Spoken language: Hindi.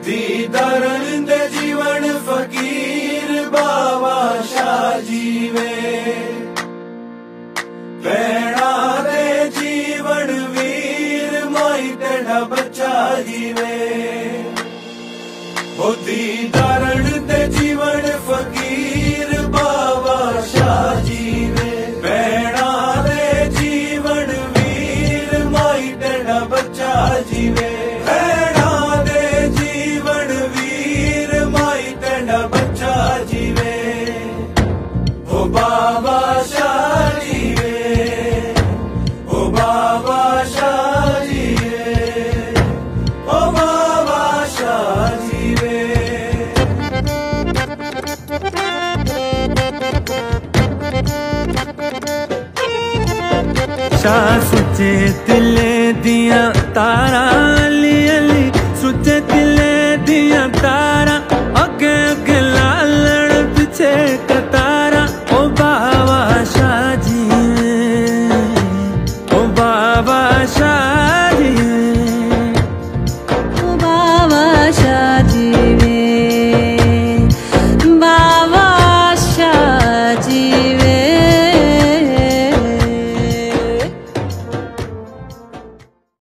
दीदारण दे जीवन फकीर बाबा शाह जीवे, भैणा दे जीवन वीर माई तेरा बच्चा जीवे। ओ दीदारण दे जीवन फकीर बाबा शाह जीवे, भैणा दे जीवन वीर माई तेरा बच्चा जीवे। बाबा शाह जीवे, ओ बाबा शाह जीवे, ओ बाबा शाह जीवे। शाह सुचे दिले दिया तारा